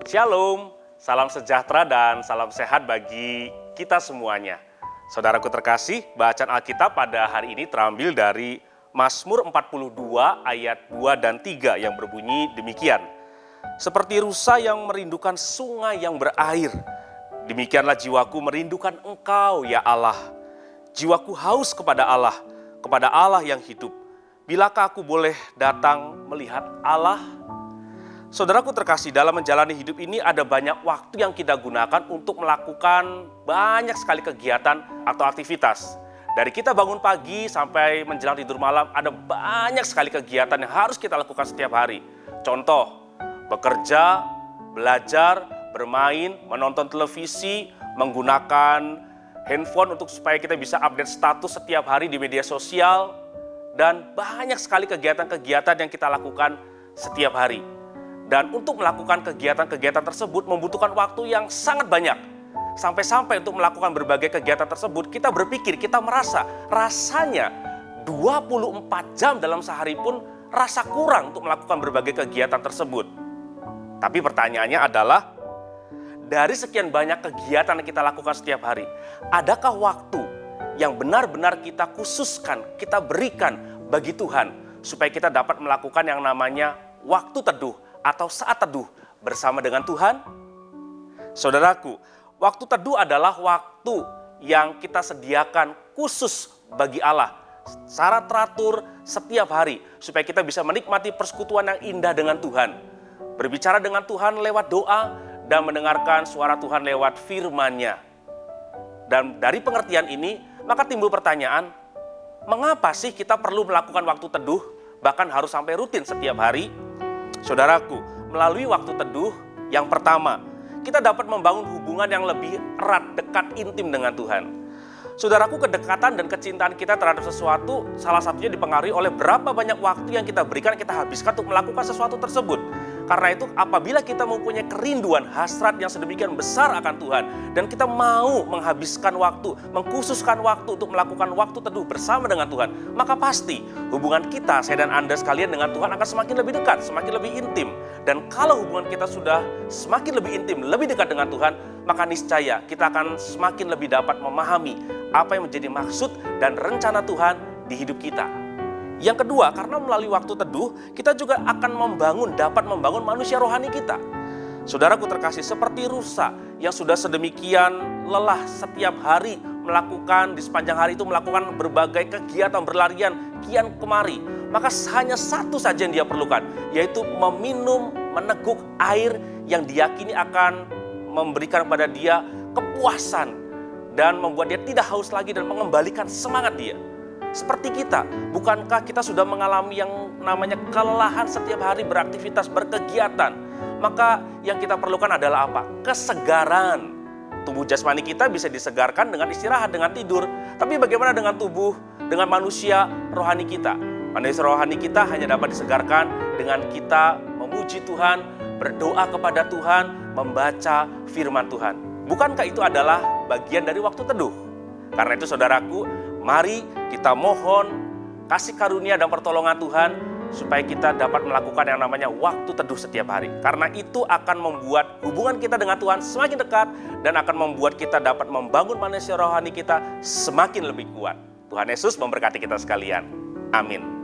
Shalom, salam sejahtera dan salam sehat bagi kita semuanya. Saudaraku terkasih, bacaan Alkitab pada hari ini terambil dari Mazmur 42 ayat 2 dan 3 yang berbunyi demikian. Seperti rusa yang merindukan sungai yang berair, demikianlah jiwaku merindukan Engkau ya Allah. Jiwaku haus kepada Allah yang hidup. Bilakah aku boleh datang melihat Allah? Saudaraku terkasih, dalam menjalani hidup ini ada banyak waktu yang kita gunakan untuk melakukan banyak sekali kegiatan atau aktivitas. Dari kita bangun pagi sampai menjelang tidur malam, ada banyak sekali kegiatan yang harus kita lakukan setiap hari. Contoh, bekerja, belajar, bermain, menonton televisi, menggunakan handphone untuk supaya kita bisa update status setiap hari di media sosial, dan banyak sekali kegiatan-kegiatan yang kita lakukan setiap hari. Dan untuk melakukan kegiatan-kegiatan tersebut membutuhkan waktu yang sangat banyak. Sampai-sampai untuk melakukan berbagai kegiatan tersebut, kita berpikir, kita merasa rasanya 24 jam dalam sehari pun rasa kurang untuk melakukan berbagai kegiatan tersebut. Tapi pertanyaannya adalah, dari sekian banyak kegiatan yang kita lakukan setiap hari, adakah waktu yang benar-benar kita khususkan, kita berikan bagi Tuhan, supaya kita dapat melakukan yang namanya waktu teduh, atau saat teduh bersama dengan Tuhan? Saudaraku, waktu teduh adalah waktu yang kita sediakan khusus bagi Allah secara teratur setiap hari, supaya kita bisa menikmati persekutuan yang indah dengan Tuhan, berbicara dengan Tuhan lewat doa, dan mendengarkan suara Tuhan lewat firman-Nya. Dan dari pengertian ini, maka timbul pertanyaan, mengapa sih kita perlu melakukan waktu teduh, bahkan harus sampai rutin setiap hari? Saudaraku, melalui waktu teduh, yang pertama, kita dapat membangun hubungan yang lebih erat, dekat, intim dengan Tuhan. Saudaraku, kedekatan dan kecintaan kita terhadap sesuatu salah satunya dipengaruhi oleh berapa banyak waktu yang kita berikan, kita habiskan untuk melakukan sesuatu tersebut. Karena itu, apabila kita mempunyai kerinduan, hasrat yang sedemikian besar akan Tuhan, dan kita mau menghabiskan waktu, mengkhususkan waktu untuk melakukan waktu teduh bersama dengan Tuhan, maka pasti hubungan kita, saya dan Anda sekalian dengan Tuhan akan semakin lebih dekat, semakin lebih intim. Dan kalau hubungan kita sudah semakin lebih intim, lebih dekat dengan Tuhan, maka niscaya kita akan semakin lebih dapat memahami apa yang menjadi maksud dan rencana Tuhan di hidup kita. Yang kedua, karena melalui waktu teduh, kita juga akan dapat membangun manusia rohani kita. Saudaraku terkasih, seperti rusa yang sudah sedemikian lelah setiap hari melakukan, di sepanjang hari itu melakukan berbagai kegiatan berlarian, kian kemari. Maka hanya satu saja yang dia perlukan, yaitu meminum, meneguk air yang diyakini akan memberikan kepada dia kepuasan dan membuat dia tidak haus lagi dan mengembalikan semangat dia. Seperti kita, bukankah kita sudah mengalami yang namanya kelelahan setiap hari beraktivitas, berkegiatan? Maka yang kita perlukan adalah apa? Kesegaran. Tubuh jasmani kita bisa disegarkan dengan istirahat, dengan tidur. Tapi bagaimana dengan tubuh, dengan manusia rohani kita? Manusia rohani kita hanya dapat disegarkan dengan kita memuji Tuhan, berdoa kepada Tuhan, membaca firman Tuhan. Bukankah itu adalah bagian dari waktu teduh? Karena itu saudaraku, mari kita mohon kasih karunia dan pertolongan Tuhan supaya kita dapat melakukan yang namanya waktu teduh setiap hari. Karena itu akan membuat hubungan kita dengan Tuhan semakin dekat dan akan membuat kita dapat membangun manusia rohani kita semakin lebih kuat. Tuhan Yesus memberkati kita sekalian. Amin.